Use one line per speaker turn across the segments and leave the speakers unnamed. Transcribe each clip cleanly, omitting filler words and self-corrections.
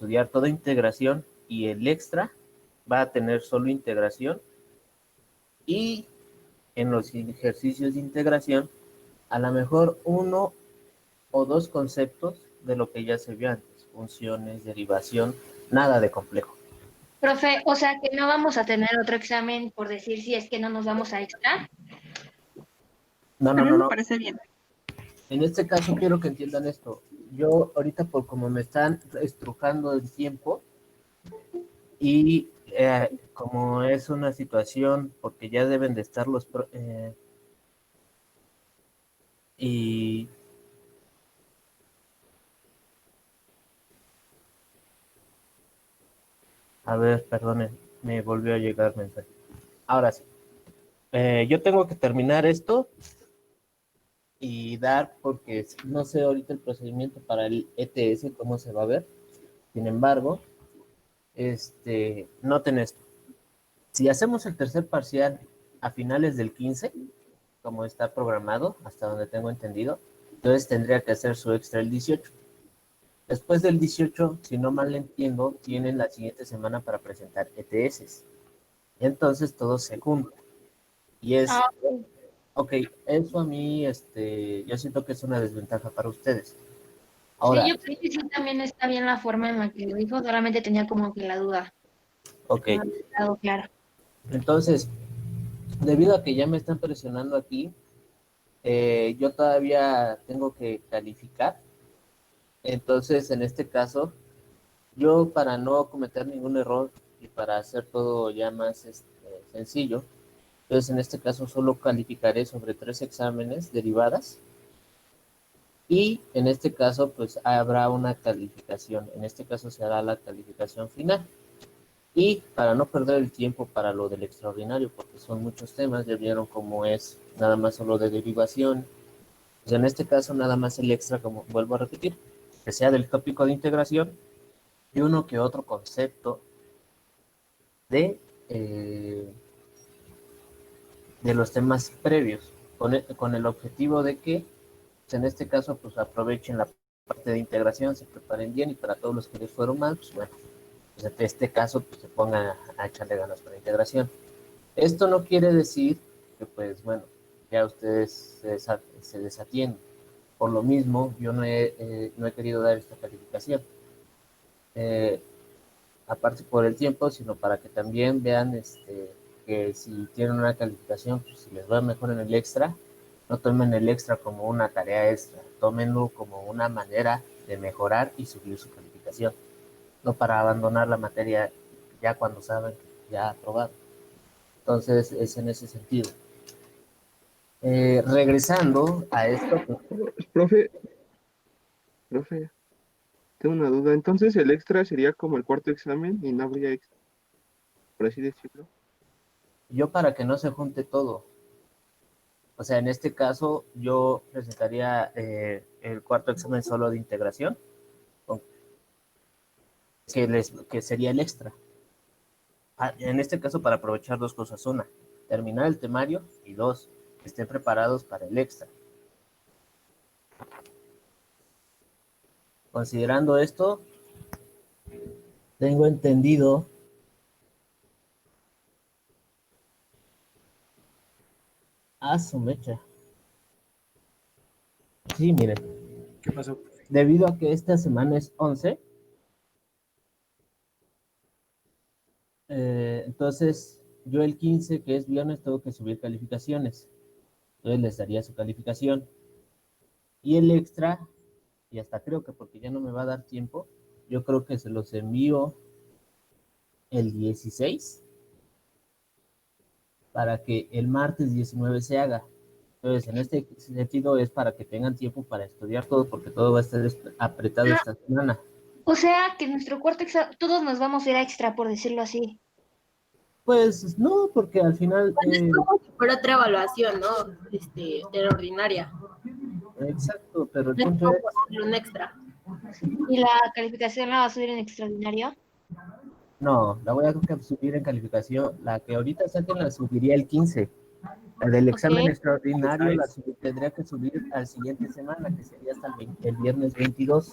estudiar toda integración y el extra va a tener solo integración, y en los ejercicios de integración a lo mejor uno o dos conceptos de lo que ya se vio antes, funciones, derivación, nada de complejo.
Profe, o sea que no vamos a tener otro examen por decir si es que no nos vamos a extra.
No,
A
no,
mí
no,
me
no.
parece bien.
En este caso quiero que entiendan esto. Yo ahorita por como me están estrujando el tiempo y como es una situación porque ya deben de estar y a ver, perdonen, me volvió a llegar mensaje. Ahora sí, yo tengo que terminar esto y dar, porque no sé ahorita el procedimiento para el ETS, cómo se va a ver. Sin embargo, noten esto. Si hacemos el tercer parcial a finales del 15, como está programado, hasta donde tengo entendido, entonces tendría que hacer su extra el 18. Después del 18, si no mal entiendo, tienen la siguiente semana para presentar ETS. Entonces todo se junta. Y es, ok, eso a mí, yo siento que es una desventaja para ustedes. Ahora,
Sí, yo creo que sí también está bien la forma en la que lo dijo, solamente tenía como que la duda.
ok,
No había quedado claro.
entonces, debido a que ya me están presionando aquí, yo todavía tengo que calificar. Entonces, en este caso, yo para no cometer ningún error y para hacer todo ya más sencillo, entonces en este caso solo calificaré sobre 3 exámenes derivadas y en este caso pues habrá una calificación, en este caso se hará la calificación final. Y para no perder el tiempo para lo del extraordinario, porque son muchos temas, ya vieron cómo es nada más solo de derivación, pues en este caso nada más el extra, como vuelvo a repetir, que sea del tópico de integración y uno que otro concepto de, eh, de los temas previos, con el objetivo de que, pues en este caso, pues aprovechen la parte de integración, se preparen bien, y para todos los que les fueron mal, pues bueno, pues en este caso pues se pongan a echarle ganas para la integración. Esto no quiere decir que, pues bueno, ya ustedes se desatienden. Por lo mismo, yo no he querido dar esta calificación. Eh, Aparte por el tiempo, sino para que también vean que si tienen una calificación, pues si les va mejor en el extra, no tomen el extra como una tarea extra, tómenlo como una manera de mejorar y subir su calificación, no para abandonar la materia ya cuando saben que ya aprobado. Entonces, es en ese sentido. Regresando a esto, pues,
Profe, profe, tengo una duda. Entonces, el extra sería como el cuarto examen y no habría extra, por así decirlo.
yo para que no se junte todo, o sea, en este caso yo presentaría el cuarto examen solo de integración, que sería el extra. En este caso, para aprovechar dos cosas: una, terminar el temario, y dos, que estén preparados para el extra. Considerando esto, tengo entendido a su mecha. Sí, miren.
¿Qué pasó?
Debido a que esta semana es 11, entonces yo el 15, que es viernes, tengo que subir calificaciones. Entonces les daría su calificación. Y el extra, y hasta creo que porque ya no me va a dar tiempo, yo creo que se los envío el 16 para que el martes 19 se haga. Entonces, en este sentido es para que tengan tiempo para estudiar todo, porque todo va a estar apretado esta semana.
O sea que nuestro cuarto examen, todos nos vamos a ir a extra, por decirlo así.
Pues no, porque al final...
Es como si fuera otra evaluación, ¿no? De la ordinaria.
Exacto, pero el
No es
punto
como
es...
ponerle un extra.
¿Y la calificación la va a subir en extraordinario?
No, la voy a subir en calificación. La que ahorita saquen la subiría el 15. La del examen
Ok.
extraordinario tendría que subir al siguiente semana, que sería hasta el viernes 22.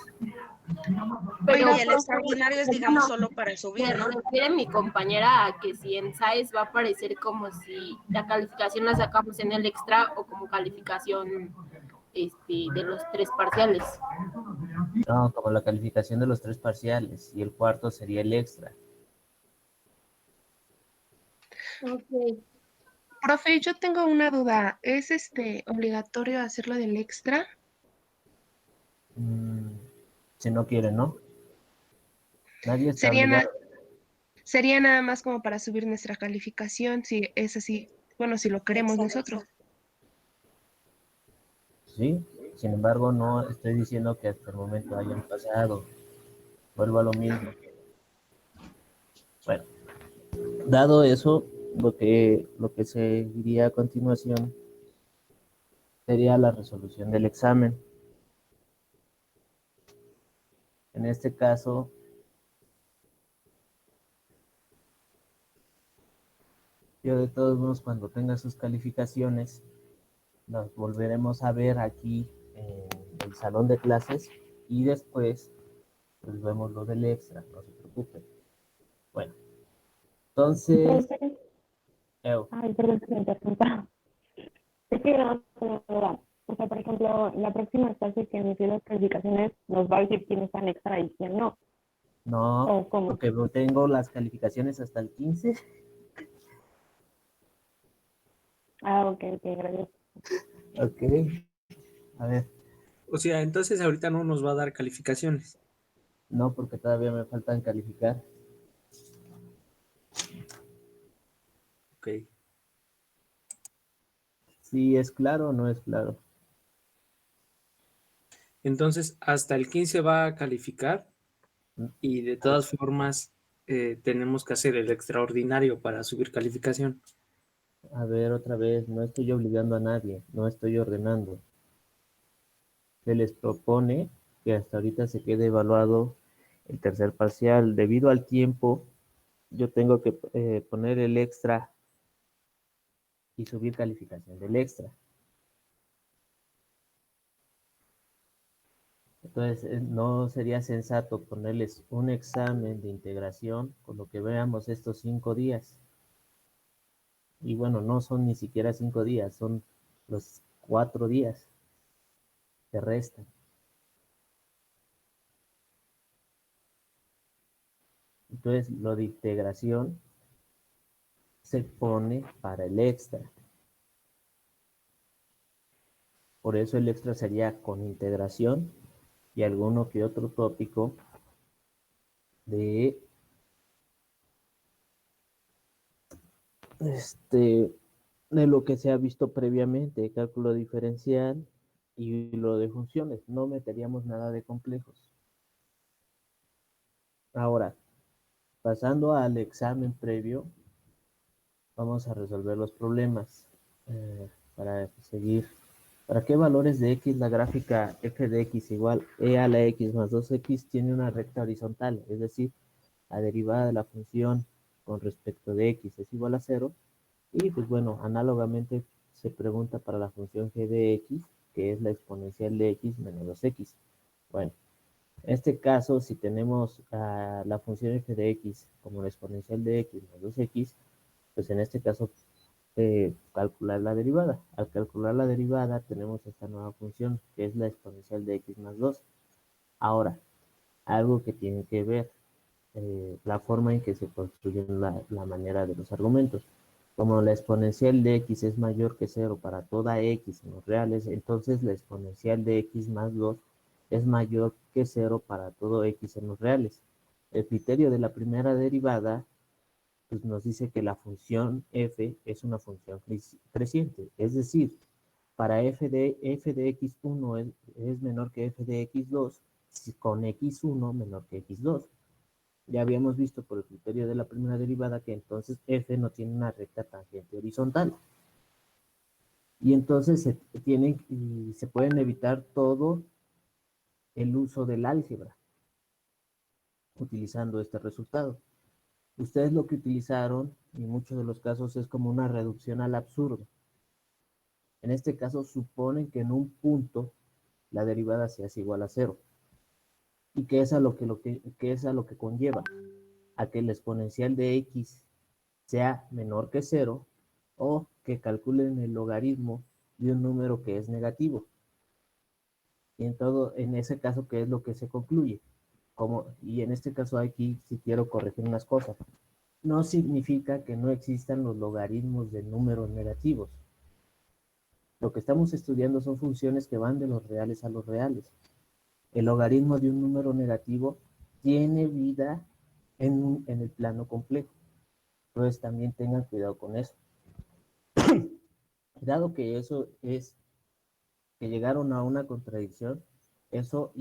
Pero
Y el extraordinario es, digamos, solo para
se
subir, ¿no?
refiere mi compañera a que si en SAES va a aparecer como si la calificación la sacamos en el extra o como calificación de los 3 parciales.
No, como la calificación de los 3 parciales y el cuarto sería el extra.
Ok.
Profe, yo tengo una duda. ¿Es obligatorio hacerlo del extra?
Si no quieren, ¿no? Nadie está
Sería,
obligado.
sería nada más como para subir nuestra calificación, si es así. Bueno, si lo queremos
Exacto.
nosotros.
Sí, sin embargo, no estoy diciendo que hasta el momento hayan pasado. Vuelvo a lo mismo. Bueno, dado eso, lo que seguiría a continuación sería la resolución del examen. En este caso, yo de todos modos, cuando tenga sus calificaciones, las volveremos a ver aquí en el salón de clases y después pues vemos lo del extra, no se preocupen. Bueno, entonces,
Profe,
Eu,
ay, perdón que me interrumpa. Es que no, o sea, por ejemplo, la próxima clase que nos dio las calificaciones nos va a decir quién está en extra y quién no.
no,
¿O cómo?
porque no tengo las calificaciones hasta el 15.
Ah, ok, gracias.
Ok, a ver,
O sea, entonces ahorita no nos va a dar calificaciones.
no, porque todavía me faltan calificar.
Ok.
Si es claro o no es claro.
Entonces, hasta el 15 va a calificar y de todas formas tenemos que hacer el extraordinario para subir calificación.
A ver, otra vez, no estoy obligando a nadie, no estoy ordenando. Se les propone que hasta ahorita se quede evaluado el tercer parcial. Debido al tiempo, yo tengo que poner el extra y subir calificación del extra. Entonces, no sería sensato ponerles un examen de integración con lo que veamos estos 5 días. Y bueno, no son ni siquiera 5 días, son los 4 días que restan. Entonces, lo de integración se pone para el extra. Por eso el extra sería con integración y alguno que otro tópico de de lo que se ha visto previamente, cálculo diferencial y lo de funciones. No meteríamos nada de complejos. Ahora, pasando al examen previo, vamos a resolver los problemas para seguir. ¿Para qué valores de x la gráfica f de x igual e a la x más 2x tiene una recta horizontal? Es decir, la derivada de la función con respecto de x es igual a 0. Y pues bueno, análogamente se pregunta para la función g de x, que es la exponencial de x menos 2x. Bueno, en este caso, si tenemos la función f de x como la exponencial de x más 2x, pues en este caso calcular la derivada. Al calcular la derivada tenemos esta nueva función que es la exponencial de x más 2. Ahora, algo que tiene que ver, la forma en que se construyen la manera de los argumentos. Como la exponencial de x es mayor que 0 para toda x en los reales, entonces la exponencial de x más 2 es mayor que 0 para todo x en los reales. El criterio de la primera derivada pues nos dice que la función f es una función creciente, es decir, para f de x1 es menor que f de x2, con x1 menor que x2. Ya habíamos visto por el criterio de la primera derivada que entonces f no tiene una recta tangente horizontal. Y entonces se pueden evitar todo el uso del álgebra utilizando este resultado. Ustedes lo que utilizaron, en muchos de los casos, es como una reducción al absurdo. En este caso, suponen que en un punto la derivada se hace igual a 0. ¿Y qué es a lo qué es a lo que conlleva? A que el exponencial de x sea menor que 0 o que calculen el logaritmo de un número que es negativo. Y en ese caso, ¿qué es lo que se concluye? Y en este caso aquí sí quiero corregir unas cosas. No significa que no existan los logaritmos de números negativos. Lo que estamos estudiando son funciones que van de los reales a los reales. El logaritmo de un número negativo tiene vida en el plano complejo. Entonces también tengan cuidado con eso. Dado que eso es, que llegaron a una contradicción, eso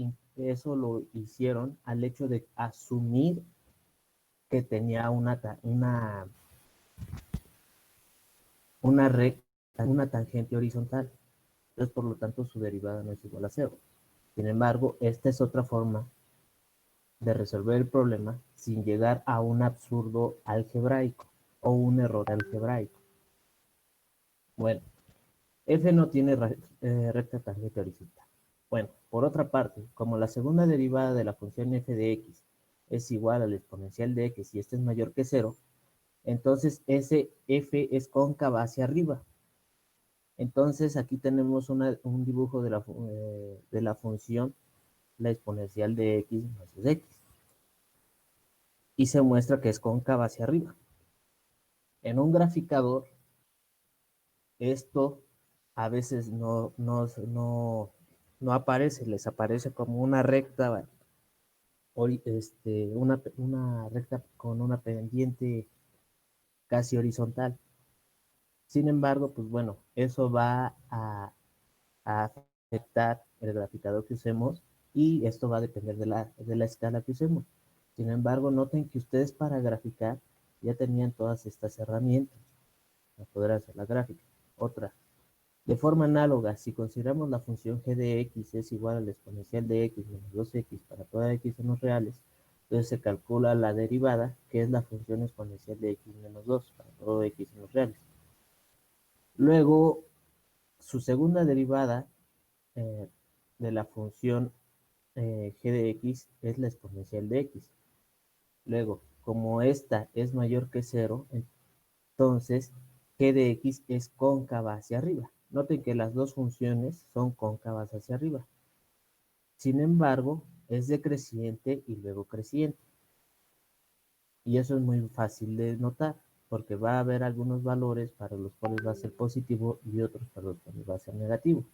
lo hicieron al hecho de asumir que tenía una tangente horizontal. Entonces, por lo tanto, su derivada no es igual a 0. Sin embargo, esta es otra forma de resolver el problema sin llegar a un absurdo algebraico o un error algebraico. Bueno, f no tiene recta tangente horizontal. Bueno, por otra parte, como la segunda derivada de la función f de x es igual al exponencial de x y este es mayor que 0, entonces ese f es cóncava hacia arriba. Entonces aquí tenemos un dibujo de la función, la exponencial de x más x. Y se muestra que es cóncava hacia arriba. En un graficador, esto a veces no aparece, les aparece como una recta, una recta con una pendiente casi horizontal. Sin embargo, pues bueno, eso va a afectar el graficador que usemos y esto va a depender de la escala que usemos. Sin embargo, noten que ustedes para graficar ya tenían todas estas herramientas para poder hacer la gráfica. Otra, de forma análoga, si consideramos la función g de x es igual al exponencial de x menos 2x para toda x en los reales, entonces se calcula la derivada, que es la función exponencial de x menos 2 para todo x en los reales. Luego, su segunda derivada de la función g de x es la exponencial de x. Luego, como esta es mayor que 0, entonces g de x es cóncava hacia arriba. Noten que las dos funciones son cóncavas hacia arriba. Sin embargo, es decreciente y luego creciente. Y eso es muy fácil de notar, porque va a haber algunos valores para los cuales va a ser positivo y otros para los cuales va a ser negativo.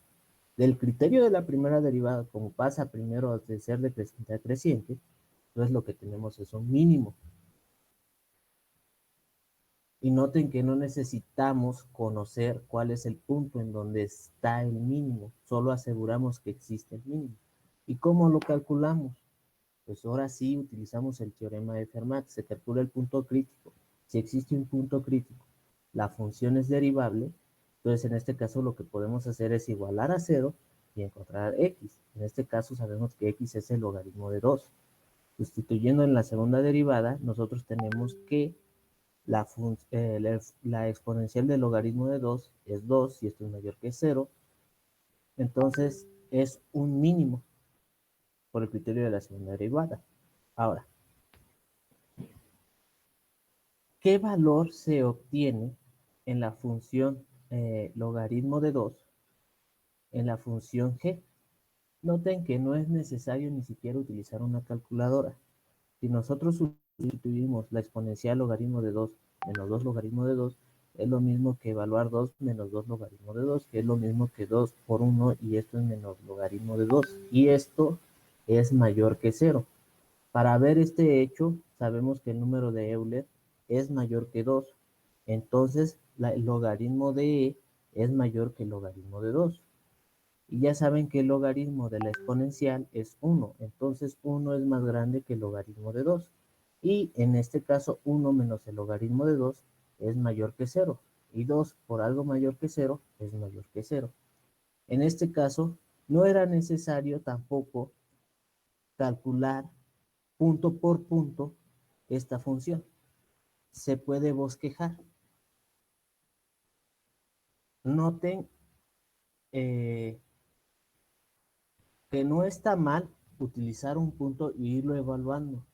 Del criterio de la primera derivada, como pasa primero de ser decreciente a creciente, entonces lo que tenemos es un mínimo. Y noten que no necesitamos conocer cuál es el punto en donde está el mínimo, solo aseguramos que existe el mínimo. ¿Y cómo lo calculamos? Pues ahora sí utilizamos el teorema de Fermat, se calcula el punto crítico. Si existe un punto crítico, la función es derivable, entonces en este caso lo que podemos hacer es igualar a 0 y encontrar x. En este caso sabemos que x es el logaritmo de 2. Sustituyendo en la segunda derivada, nosotros tenemos que la exponencial del logaritmo de 2 es 2, y esto es mayor que 0, entonces es un mínimo por el criterio de la segunda derivada. Ahora, ¿qué valor se obtiene en la función logaritmo de 2 en la función g? Noten que no es necesario ni siquiera utilizar una calculadora. Si nosotros sustituimos la exponencial logaritmo de 2 menos 2 logaritmo de 2, es lo mismo que evaluar 2 menos 2 logaritmo de 2, que es lo mismo que 2 por 1, y esto es menos logaritmo de 2. Y esto es mayor que 0. Para ver este hecho, sabemos que el número de Euler es mayor que 2. Entonces, el logaritmo de e es mayor que el logaritmo de 2. Y ya saben que el logaritmo de la exponencial es 1. Entonces, 1 es más grande que el logaritmo de 2. Y en este caso, 1 menos el logaritmo de 2 es mayor que 0. Y 2 por algo mayor que 0 es mayor que 0. En este caso, no era necesario tampoco calcular punto por punto esta función. Se puede bosquejar. Noten que no está mal utilizar un punto y irlo evaluando.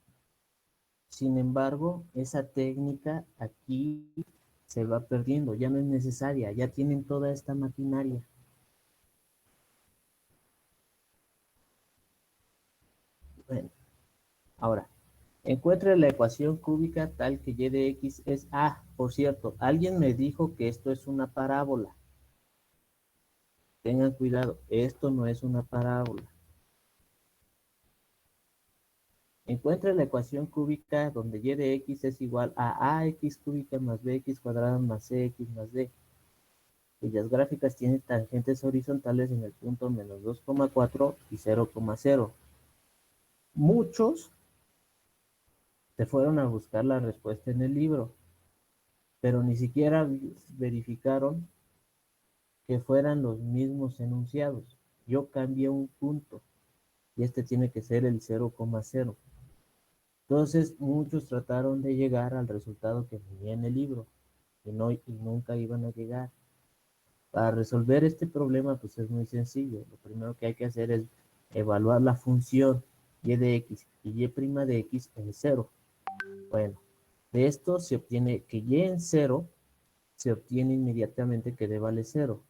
Sin embargo, esa técnica aquí se va perdiendo, ya no es necesaria, ya tienen toda esta maquinaria. Bueno, ahora, encuentre la ecuación cúbica tal que y de x es a. Por cierto, alguien me dijo que esto es una parábola. Tengan cuidado, esto no es una parábola. Encuentre la ecuación cúbica donde y de x es igual a ax cúbica más bx cuadrada más cx más d, cuyas gráficas tienen tangentes horizontales en el punto menos 2,4 y 0,0. Muchos se fueron a buscar la respuesta en el libro, pero ni siquiera verificaron que fueran los mismos enunciados. Yo cambié un punto y este tiene que ser el 0,0. Entonces muchos trataron de llegar al resultado que venía en el libro y nunca iban a llegar. Para resolver este problema pues es muy sencillo. Lo primero que hay que hacer es evaluar la función y de x y y' de x en 0. Bueno, de esto se obtiene que y en 0 se obtiene inmediatamente que d vale 0.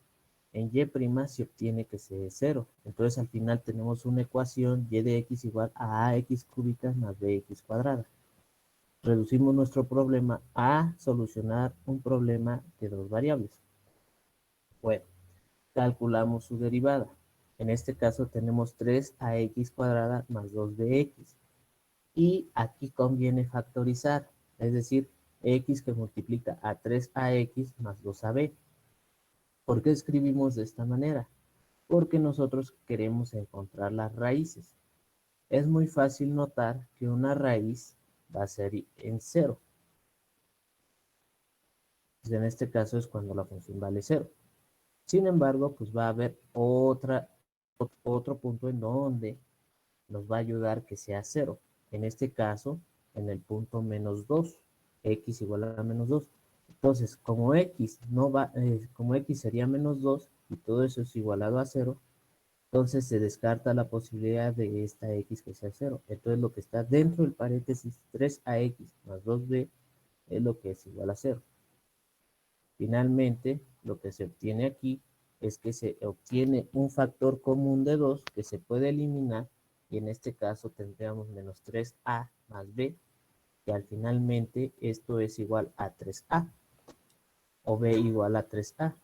En y' se obtiene que c es 0. Entonces al final tenemos una ecuación y de x igual a ax cúbica más bx cuadrada. Reducimos nuestro problema a solucionar un problema de dos variables. Bueno, calculamos su derivada. En este caso tenemos 3ax cuadrada más 2bx. Y aquí conviene factorizar, es decir, x que multiplica a 3ax más 2ab. ¿Por qué escribimos de esta manera? Porque nosotros queremos encontrar las raíces. Es muy fácil notar que una raíz va a ser en 0. Pues en este caso es cuando la función vale 0. Sin embargo, pues va a haber otro punto en donde nos va a ayudar que sea 0. En este caso, en el punto menos 2, x igual a menos 2. Entonces, como x sería menos 2 y todo eso es igualado a 0, entonces se descarta la posibilidad de esta x que sea 0. Entonces lo que está dentro del paréntesis 3ax más 2b es lo que es igual a 0. Finalmente, lo que se obtiene aquí es que se obtiene un factor común de 2 que se puede eliminar y en este caso tendríamos menos 3a más b, que al finalmente esto es igual a 3a o b igual a 3a.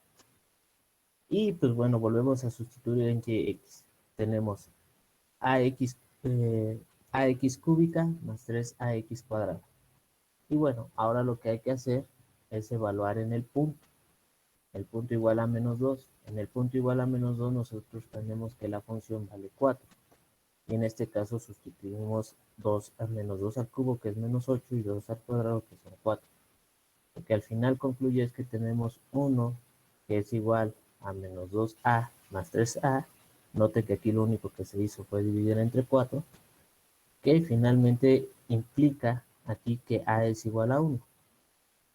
Y pues bueno, volvemos a sustituir en x. Tenemos ax, ax cúbica más 3ax cuadrada. Y bueno, ahora lo que hay que hacer es evaluar en el punto. El punto igual a menos 2. En el punto igual a menos 2 nosotros tenemos que la función vale 4. Y en este caso sustituimos 2 a menos 2 al cubo, que es menos 8, y 2 al cuadrado, que son 4. Lo que al final concluye es que tenemos 1, que es igual a menos 2a más 3a. Note que aquí lo único que se hizo fue dividir entre 4, que finalmente implica aquí que a es igual a 1.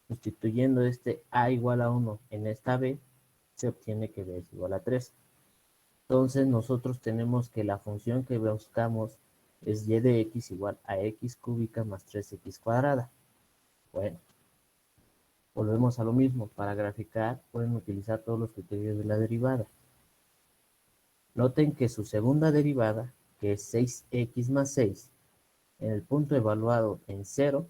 Sustituyendo este a igual a 1 en esta b, se obtiene que b es igual a 3. Entonces nosotros tenemos que la función que buscamos es y de x igual a x cúbica más 3x cuadrada. Bueno, volvemos a lo mismo. Para graficar pueden utilizar todos los criterios de la derivada. Noten que su segunda derivada, que es 6x más 6, en el punto evaluado en 0,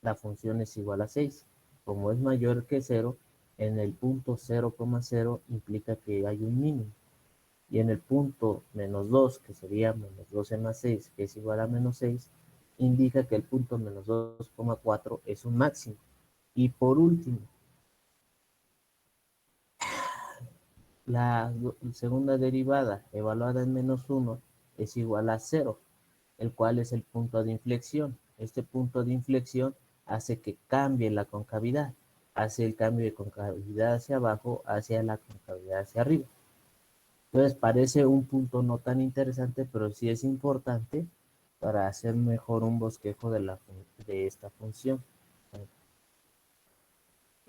la función es igual a 6. Como es mayor que 0, en el punto 0,0 implica que hay un mínimo. Y en el punto menos 2, que sería menos 12 más 6, que es igual a menos 6, indica que el punto menos 2,4 es un máximo. Y por último, la segunda derivada evaluada en menos 1 es igual a 0, el cual es el punto de inflexión. Este punto de inflexión hace que cambie la concavidad, hace el cambio de concavidad hacia abajo hacia la concavidad hacia arriba. Entonces parece un punto no tan interesante, pero sí es importante para hacer mejor un bosquejo de esta función.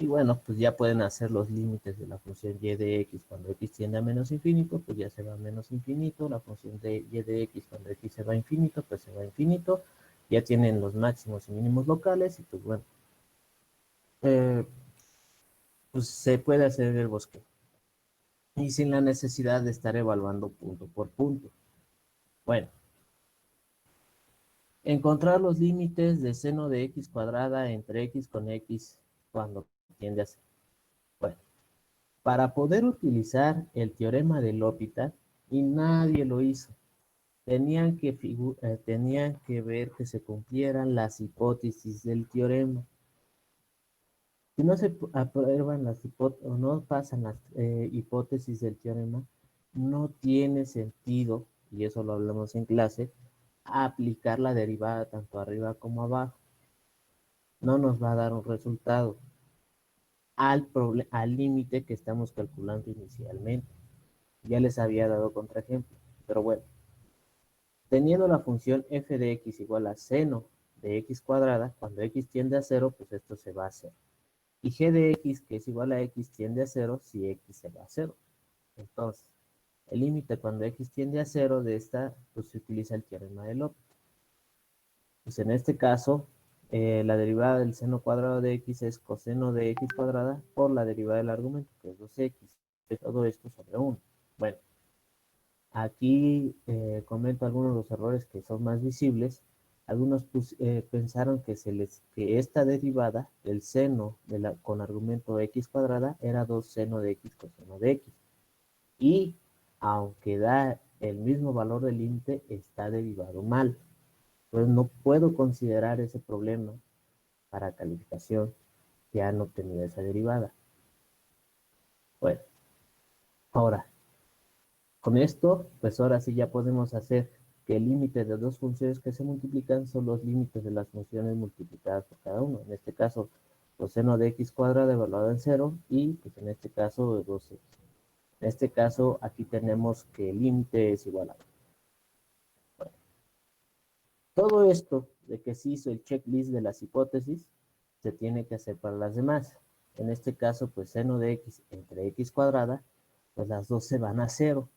Y bueno, pues ya pueden hacer los límites de la función y de x cuando x tiende a menos infinito, pues ya se va a menos infinito. La función de y de x cuando x se va a infinito, pues se va a infinito. Ya tienen los máximos y mínimos locales y pues bueno, pues se puede hacer el bosquejo. Y sin la necesidad de estar evaluando punto por punto. Bueno, encontrar los límites de seno de x cuadrada entre x con x cuando tiende a ser. Bueno, para poder utilizar el teorema de L'Hopital, y nadie lo hizo, tenían que ver que se cumplieran las hipótesis del teorema. Si no se aprueban las hipótesis o no pasan las hipótesis del teorema, no tiene sentido, y eso lo hablamos en clase, aplicar la derivada tanto arriba como abajo. No nos va a dar un resultado al límite que estamos calculando inicialmente. Ya les había dado contraejemplo, pero bueno. Teniendo la función f de x igual a seno de x cuadrada, cuando x tiende a 0, pues esto se va a 0. Y g de x, que es igual a x, tiende a 0 si x se va a 0. Entonces, el límite cuando x tiende a 0 de esta, pues se utiliza el teorema de L'Hopital. Pues en este caso, la derivada del seno cuadrado de x es coseno de x cuadrada por la derivada del argumento, que es 2x. Todo esto sobre 1. Bueno, aquí comento algunos de los errores que son más visibles. Algunos pensaron que esta derivada del seno con argumento x cuadrada era 2 seno de x coseno de x. Y aunque da el mismo valor del límite, está derivado mal. Entonces no puedo considerar ese problema para calificación que han obtenido esa derivada. Bueno, ahora, con esto, pues ahora sí ya podemos hacer que el límite de dos funciones que se multiplican son los límites de las funciones multiplicadas por cada uno. En este caso, coseno de x cuadrado evaluado en 0 y pues en este caso 2x. En este caso, aquí tenemos que el límite es igual a 1. Bueno, todo esto de que se hizo el checklist de las hipótesis se tiene que hacer para las demás. En este caso, pues seno de x entre x cuadrada, pues las dos se van a 0.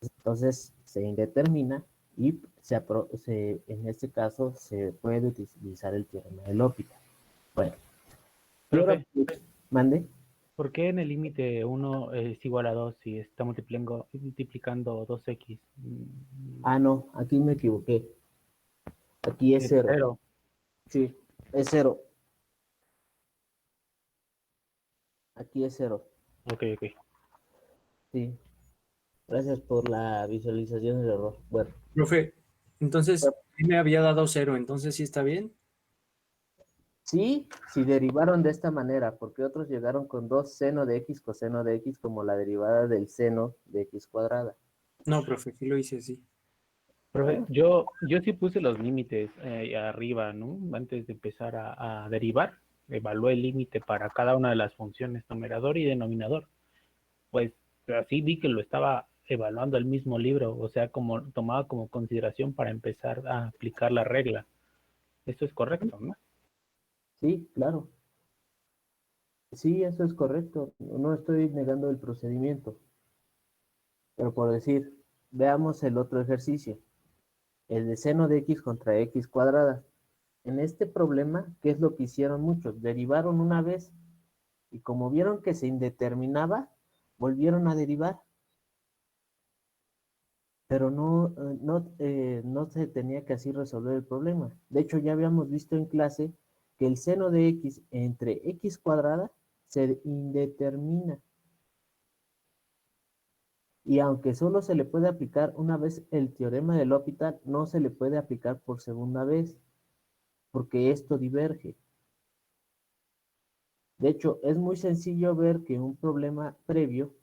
Entonces se indetermina y en este caso se puede utilizar el teorema de L'Hopital. Bueno,
Profe,
mande.
¿por qué en el límite 1 es igual a 2 si está multiplicando 2x?
Ah, no, aquí me equivoqué. Aquí es 0.
0.
Sí, es 0. Aquí es 0.
Ok.
Sí. Gracias por la visualización del error. Bueno.
Profe, entonces, me había dado 0, entonces sí está bien.
Sí, si derivaron de esta manera, porque otros llegaron con 2 seno de x coseno de x como la derivada del seno de x cuadrada.
No, profe, sí lo hice así.
Profe, yo sí puse los límites arriba, ¿no? Antes de empezar a derivar, evalué el límite para cada una de las funciones numerador y denominador. Pues así vi que lo estaba evaluando el mismo libro, o sea, como tomaba como consideración para empezar a aplicar la regla. Esto es correcto, ¿no?
Sí, claro. Sí, eso es correcto. No estoy negando el procedimiento. Pero por decir, veamos el otro ejercicio. El de seno de x contra x cuadrada. En este problema, ¿qué es lo que hicieron muchos? Derivaron una vez y como vieron que se indeterminaba, volvieron a derivar. Pero no se tenía que así resolver el problema. De hecho, ya habíamos visto en clase que el seno de x entre x cuadrada se indetermina. Y aunque solo se le puede aplicar una vez el teorema de L'Hopital, no se le puede aplicar por segunda vez, porque esto diverge. De hecho, es muy sencillo ver que un problema previo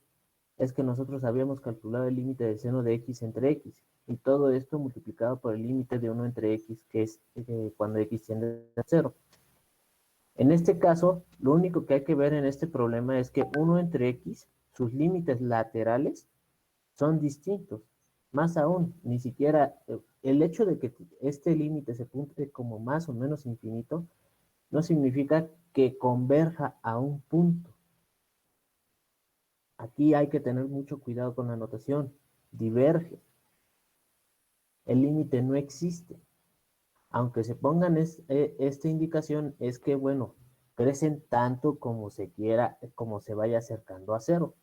es que nosotros habíamos calculado el límite del seno de x entre x, y todo esto multiplicado por el límite de 1 entre x, que es cuando x tiende a 0. En este caso, lo único que hay que ver en este problema es que 1 entre x, sus límites laterales, son distintos. Más aún, ni siquiera el hecho de que este límite se punte como más o menos infinito, no significa que converja a un punto. Aquí hay que tener mucho cuidado con la notación. Diverge. El límite no existe. Aunque se pongan esta indicación, es que, bueno, crecen tanto como se quiera, como se vaya acercando a cero.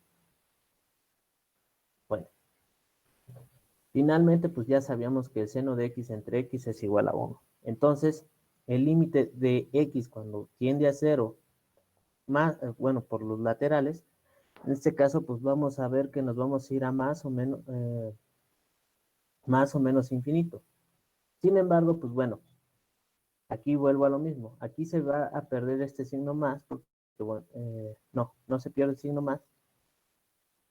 Bueno, finalmente, pues ya sabíamos que el seno de x entre x es igual a 1. Entonces, el límite de x cuando tiende a 0, más, bueno, por los laterales, en este caso, pues vamos a ver que nos vamos a ir a más o menos infinito. Sin embargo, pues bueno, aquí vuelvo a lo mismo. Aquí se va a perder este signo más, porque, bueno, no se pierde el signo más,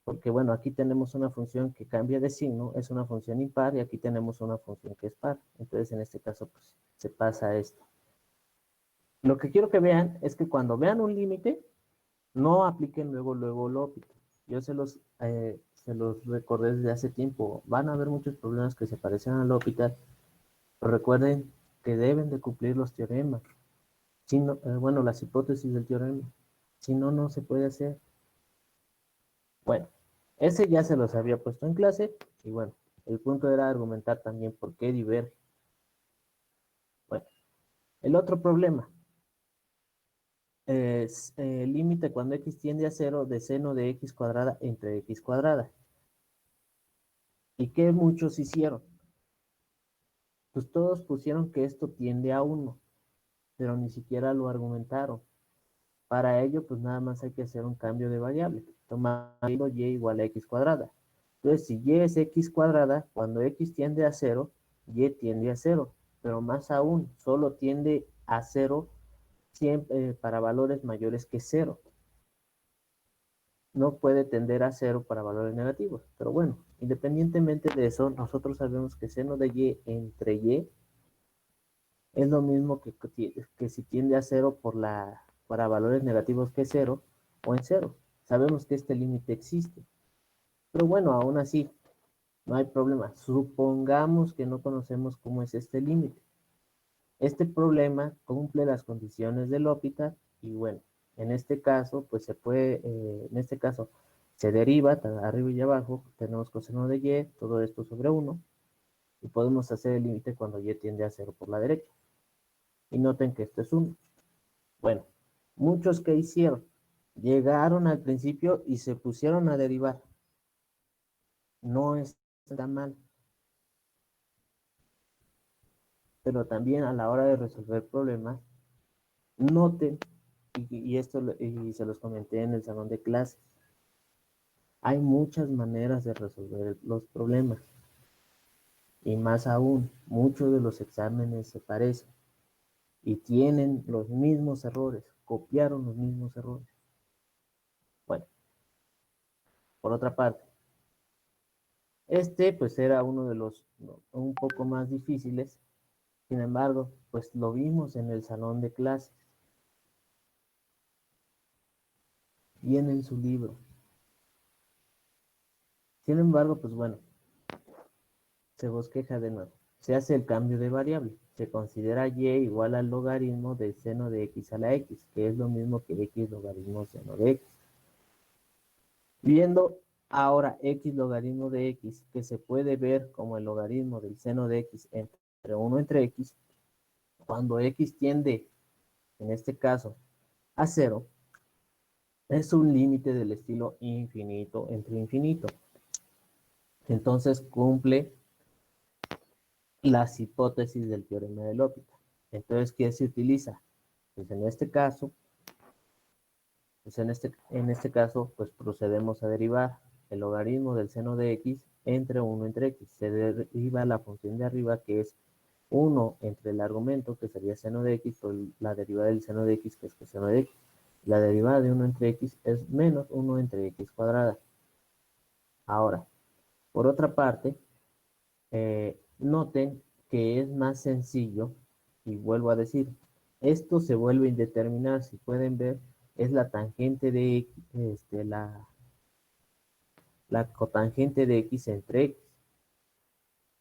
porque bueno, aquí tenemos una función que cambia de signo, es una función impar, y aquí tenemos una función que es par. Entonces, en este caso, pues se pasa a esto. Lo que quiero que vean es que cuando vean un límite, no apliquen luego L'Hopital. Yo se los recordé desde hace tiempo. Van a haber muchos problemas que se parecen al L'Hopital, pero recuerden que deben de cumplir los teoremas. Si no, bueno, las hipótesis del teorema. Si no, no se puede hacer. Bueno, ese ya se los había puesto en clase, y bueno, el punto era argumentar también por qué diverge. Bueno, el otro problema es el límite cuando x tiende a 0 de seno de x cuadrada entre x cuadrada. ¿Y qué muchos hicieron? Pues todos pusieron que esto tiende a 1, pero ni siquiera lo argumentaron. Para ello, pues nada más hay que hacer un cambio de variable, tomando y igual a x cuadrada. Entonces, si y es x cuadrada, cuando x tiende a 0, y tiende a 0. Pero más aún, solo tiende a 0 siempre, para valores mayores que 0. No puede tender a 0 para valores negativos. Pero bueno, independientemente de eso, nosotros sabemos que seno de y entre y es lo mismo que si tiende a 0 para valores negativos que 0 o en 0. Sabemos que este límite existe. Pero bueno, aún así, no hay problema. Supongamos que no conocemos cómo es este límite. Este problema cumple las condiciones del L'Hopital y bueno, en este caso, pues en este caso, se deriva arriba y abajo, tenemos coseno de y, todo esto sobre 1, y podemos hacer el límite cuando y tiende a 0 por la derecha. Y noten que esto es 1. Bueno, muchos que hicieron, llegaron al principio y se pusieron a derivar. No está mal. Pero también a la hora de resolver problemas, noten, y se los comenté en el salón de clases, hay muchas maneras de resolver los problemas. Y más aún, muchos de los exámenes se parecen y tienen los mismos errores, copiaron los mismos errores. Bueno, por otra parte, pues era uno de los un poco más difíciles. Sin embargo, pues lo vimos en el salón de clases. Viene en su libro. Sin embargo, pues bueno, se bosqueja de nuevo. Se hace el cambio de variable. Se considera y igual al logaritmo del seno de x a la x, que es lo mismo que x logaritmo seno de x. Viendo ahora x logaritmo de x, que se puede ver como el logaritmo del seno de x entre 1 entre x, cuando x tiende, en este caso, a 0, es un límite del estilo infinito entre infinito. Entonces cumple las hipótesis del teorema de L'Hopital. Entonces, ¿qué se utiliza? Pues en este caso, pues procedemos a derivar el logaritmo del seno de x entre 1 entre x. Se deriva la función de arriba, que es 1 entre el argumento, que sería seno de x, por la derivada del seno de x, que es coseno de x. La derivada de 1 entre x es menos 1 entre x cuadrada. Ahora, por otra parte, noten que es más sencillo, y vuelvo a decir, esto se vuelve a indeterminar. Si pueden ver, es la tangente de la cotangente de x entre x.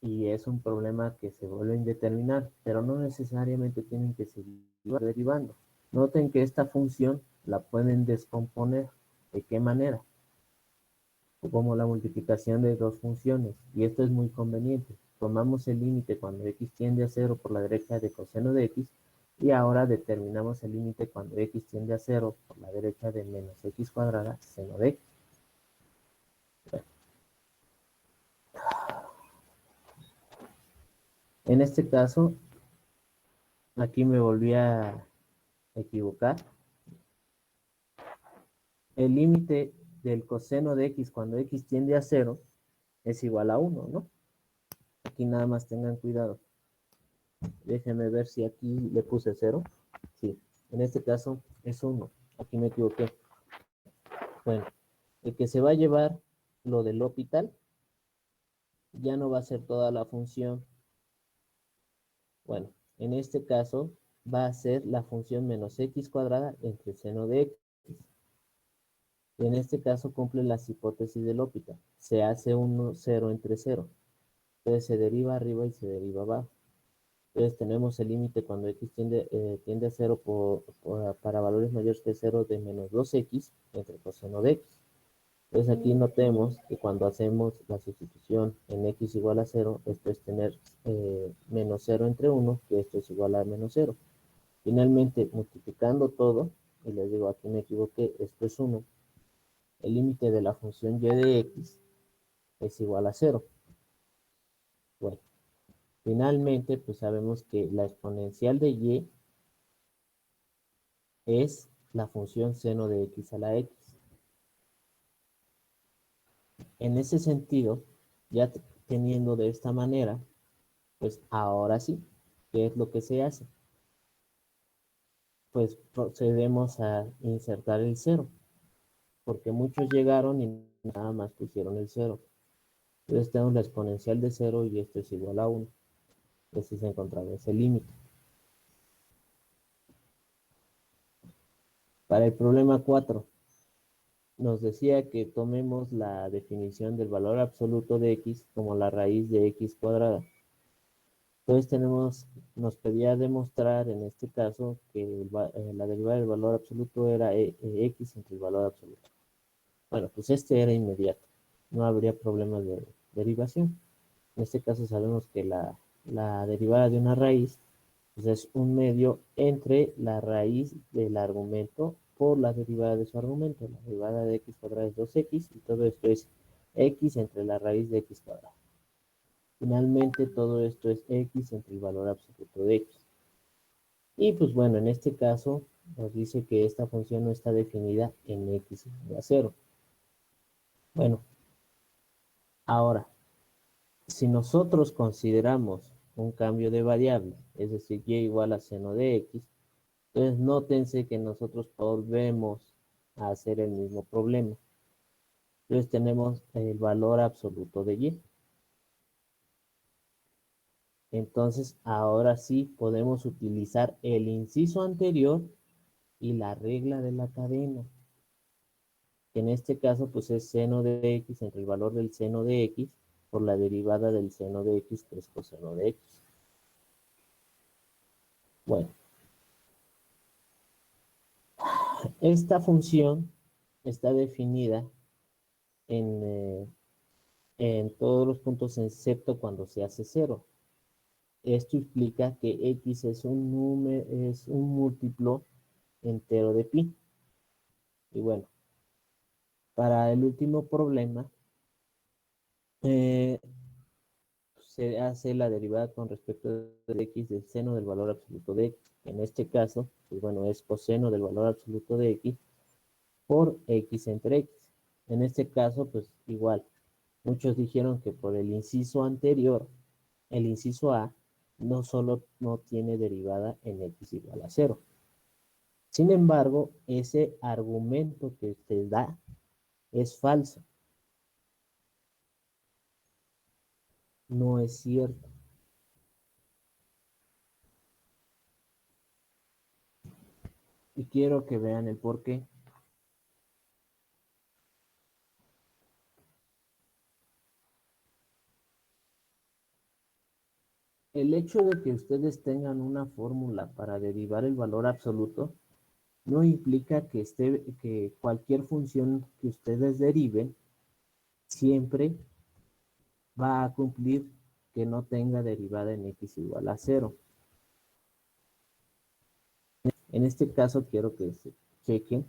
Y es un problema que se vuelve a indeterminar, pero no necesariamente tienen que seguir derivando. Noten que esta función la pueden descomponer. ¿De qué manera? Como la multiplicación de dos funciones. Y esto es muy conveniente. Tomamos el límite cuando x tiende a 0 por la derecha de coseno de x. Y ahora determinamos el límite cuando x tiende a 0 por la derecha de menos x cuadrada seno de x. Bueno. En este caso, aquí me volví a equivocar. El límite del coseno de x cuando x tiende a 0 es igual a 1, ¿no? Aquí nada más tengan cuidado. Déjenme ver si aquí le puse 0. Sí, en este caso es 1. Aquí me equivoqué. Bueno, el que se va a llevar lo del L'Hopital ya no va a ser toda la función. Bueno, en este caso va a ser la función menos x cuadrada entre seno de x. Y en este caso cumple las hipótesis del L'Hopital. Se hace un 0 entre 0. Entonces se deriva arriba y se deriva abajo. Entonces tenemos el límite cuando x tiende a 0 para valores mayores que 0 de menos 2x entre coseno de x. Entonces aquí notemos que cuando hacemos la sustitución en x igual a 0, esto es tener menos 0 entre 1, que esto es igual a menos 0. Finalmente, multiplicando todo, y les digo, aquí me equivoqué, esto es 1, el límite de la función y de x es igual a 0. Bueno, finalmente, pues sabemos que la exponencial de y es la función seno de x a la x. En ese sentido, ya teniendo de esta manera, pues ahora sí, ¿qué es lo que se hace? Pues procedemos a insertar el 0, porque muchos llegaron y nada más pusieron el 0. Entonces tenemos la exponencial de 0 y esto es igual a 1. Entonces se encontraba ese límite. Para el problema 4, nos decía que tomemos la definición del valor absoluto de x como la raíz de x cuadrada. Entonces nos pedía demostrar en este caso que la derivada del valor absoluto era x entre el valor absoluto. Bueno, pues este era inmediato. No habría problemas de derivación. En este caso sabemos que la derivada de una raíz pues es un medio entre la raíz del argumento por la derivada de su argumento. La derivada de x cuadrada es 2x y todo esto es x entre la raíz de x cuadrada. Finalmente todo esto es x entre el valor absoluto de x. Y pues bueno, en este caso nos dice que esta función no está definida en x igual a 0. Bueno, ahora, si nosotros consideramos un cambio de variable, es decir, y igual a seno de x, entonces nótense que nosotros volvemos a hacer el mismo problema. Entonces tenemos el valor absoluto de y. Entonces ahora sí podemos utilizar el inciso anterior y la regla de la cadena. En este caso pues es seno de x entre el valor del seno de x por la derivada del seno de x que es coseno de x. Bueno, esta función está definida en todos los puntos excepto cuando se hace 0. Esto implica que x es un múltiplo entero de pi. Y bueno, para el último problema, se hace la derivada con respecto de x del seno del valor absoluto de x. En este caso, pues bueno, es coseno del valor absoluto de x por x entre x. En este caso, pues igual, muchos dijeron que por el inciso anterior, el inciso A, no solo no tiene derivada en x igual a 0. Sin embargo, ese argumento que usted da es falso. No es cierto. Y quiero que vean el por qué. El hecho de que ustedes tengan una fórmula para derivar el valor absoluto no implica que cualquier función que ustedes deriven siempre va a cumplir que no tenga derivada en x igual a 0. En este caso quiero que se chequen.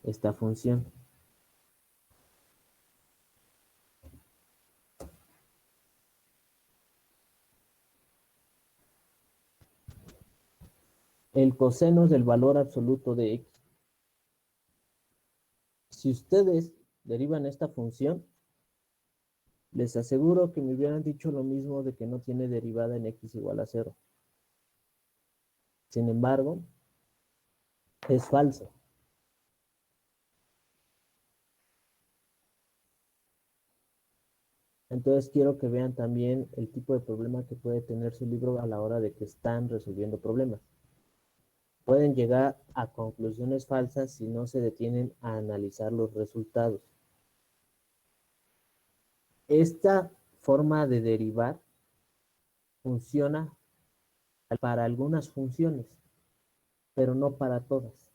Esta función. El coseno del valor absoluto de x. Si ustedes derivan esta función, les aseguro que me hubieran dicho lo mismo de que no tiene derivada en x igual a 0. Sin embargo, es falso. Entonces quiero que vean también el tipo de problema que puede tener su libro a la hora de que están resolviendo problemas. Pueden llegar a conclusiones falsas si no se detienen a analizar los resultados. Esta forma de derivar funciona para algunas funciones, pero no para todas.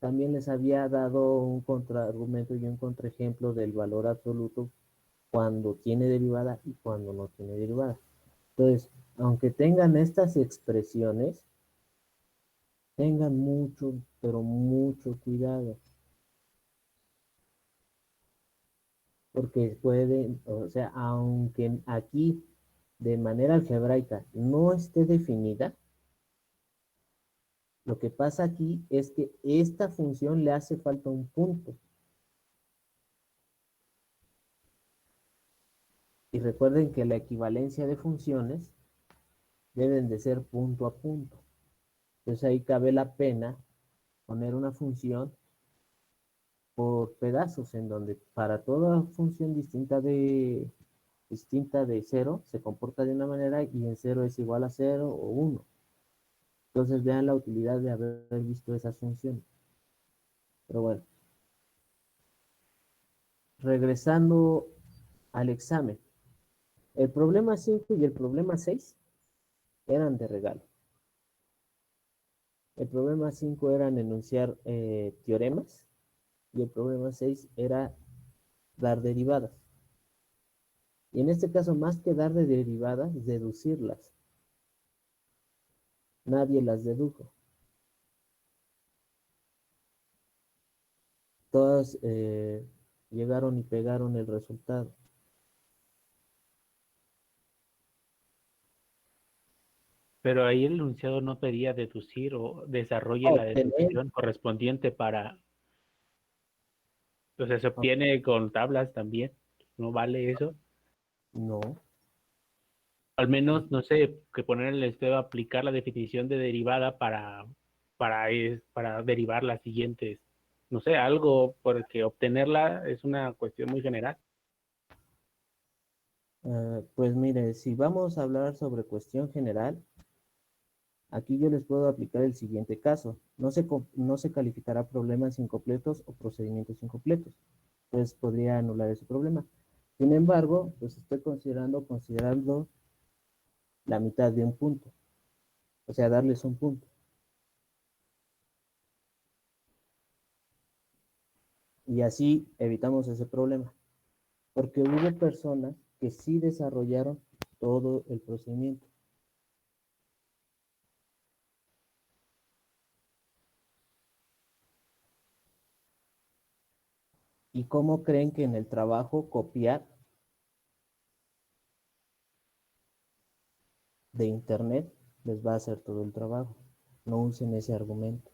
También les había dado un contraargumento y un contraejemplo del valor absoluto cuando tiene derivada y cuando no tiene derivada. Entonces, aunque tengan estas expresiones, tengan mucho, pero mucho cuidado. Porque pueden, o sea, aunque aquí de manera algebraica no esté definida, lo que pasa aquí es que esta función le hace falta un punto. Y recuerden que la equivalencia de funciones deben de ser punto a punto. Entonces ahí cabe la pena poner una función por pedazos, en donde para toda función distinta de 0 se comporta de una manera y en 0 es igual a 0 o 1. Entonces vean la utilidad de haber visto esas funciones. Pero bueno, regresando al examen. El problema 5 y el problema 6 eran de regalo. El problema 5 era enunciar teoremas y el problema 6 era dar derivadas. Y en este caso, más que dar de derivadas, deducirlas. Nadie las dedujo. Todas llegaron y pegaron el resultado.
Pero ahí el enunciado no pedía deducir o desarrolle la
Obtener,
deducción correspondiente para, o sea, se obtiene con tablas también, ¿no vale eso?
no.
Al menos, no sé, que poner en el estudio aplicar la definición de derivada para derivar las siguientes, no sé, algo, porque obtenerla es una cuestión muy general.
Pues mire, si vamos a hablar sobre cuestión general, aquí yo les puedo aplicar el siguiente caso. No se calificará problemas incompletos o procedimientos incompletos. Entonces podría anular ese problema. Sin embargo, pues estoy considerando la mitad de un punto. O sea, darles un punto. Y así evitamos ese problema. Porque hubo personas que sí desarrollaron todo el procedimiento. ¿Y cómo creen que en el trabajo copiar de internet les va a hacer todo el trabajo? No usen ese argumento.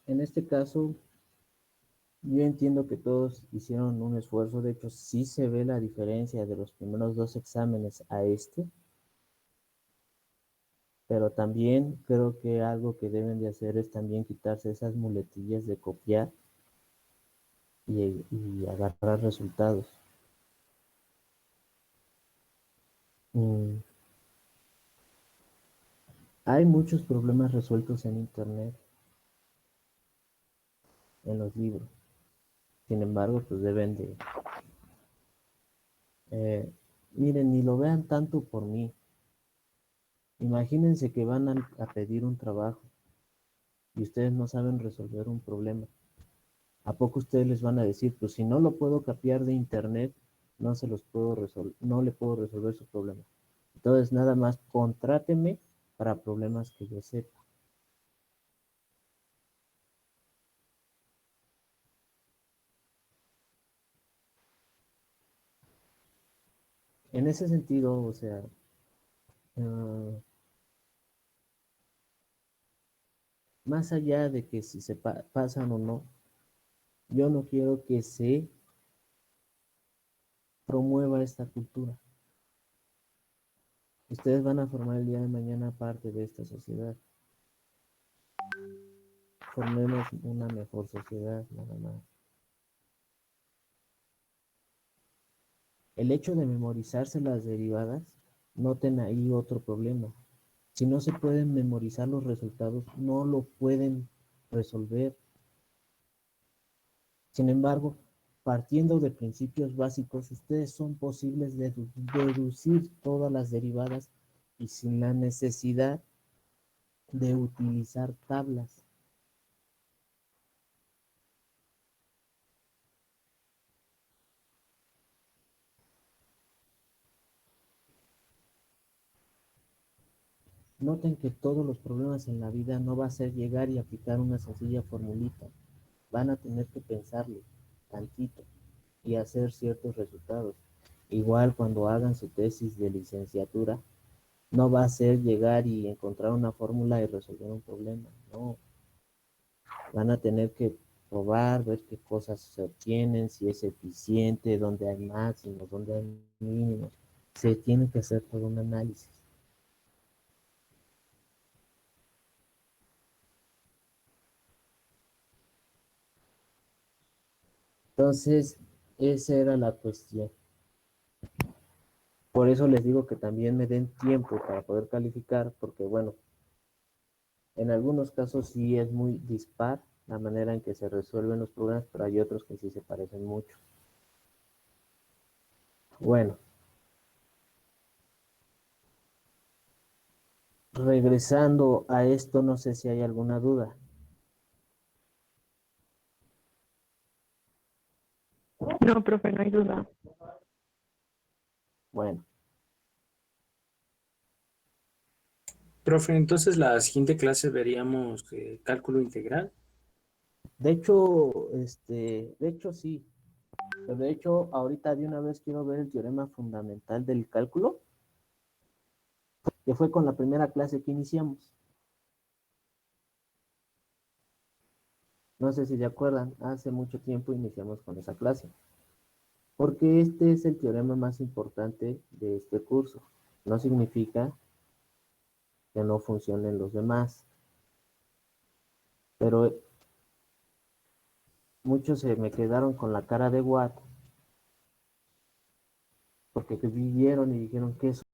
En este caso, Yo entiendo que todos hicieron un esfuerzo, de hecho sí se ve la diferencia de los primeros dos exámenes a este, pero también creo que algo que deben de hacer es también quitarse esas muletillas de copiar y agarrar resultados. Mm, Hay muchos problemas resueltos en internet, en los libros. Sin embargo, pues deben de... miren, ni lo vean tanto por mí. Imagínense que van a pedir un trabajo y ustedes no saben resolver un problema. ¿A poco ustedes les van a decir, pues si no lo puedo copiar de internet, no se los puedo resolver, no le puedo resolver su problema? Entonces, nada más contráteme para problemas que yo sepa. En ese sentido, o sea, más allá de que si se pasan o no, yo no quiero que se promueva esta cultura. Ustedes van a formar el día de mañana parte de esta sociedad. Formemos una mejor sociedad, nada más. El hecho de memorizarse las derivadas, noten ahí otro problema. Si no se pueden memorizar los resultados, no lo pueden resolver. Sin embargo, partiendo de principios básicos, ustedes son posibles de deducir todas las derivadas y sin la necesidad de utilizar tablas. Noten que todos los problemas en la vida no va a ser llegar y aplicar una sencilla formulita. Van a tener que pensarle tantito y hacer ciertos resultados. Igual cuando hagan su tesis de licenciatura, no va a ser llegar y encontrar una fórmula y resolver un problema, no. Van a tener que probar, ver qué cosas se obtienen, si es eficiente, dónde hay máximos, dónde hay mínimos. Se tiene que hacer todo un análisis. Entonces, esa era la cuestión. Por eso les digo que también me den tiempo para poder calificar, porque bueno, en algunos casos sí es muy dispar la manera en que se resuelven los problemas, pero hay otros que sí se parecen mucho. Bueno, regresando a esto, no sé si hay alguna duda.
No, profe, no hay duda.
Bueno,
Profe, entonces la siguiente clase veríamos cálculo integral.
de hecho sí. Pero de hecho, ahorita de una vez quiero ver el teorema fundamental del cálculo, que fue con la primera clase que iniciamos. No sé si se acuerdan, hace mucho tiempo iniciamos con esa clase. Porque este es el teorema más importante de este curso. No significa que no funcionen los demás. Pero muchos se me quedaron con la cara de Watt porque vivieron y dijeron que eso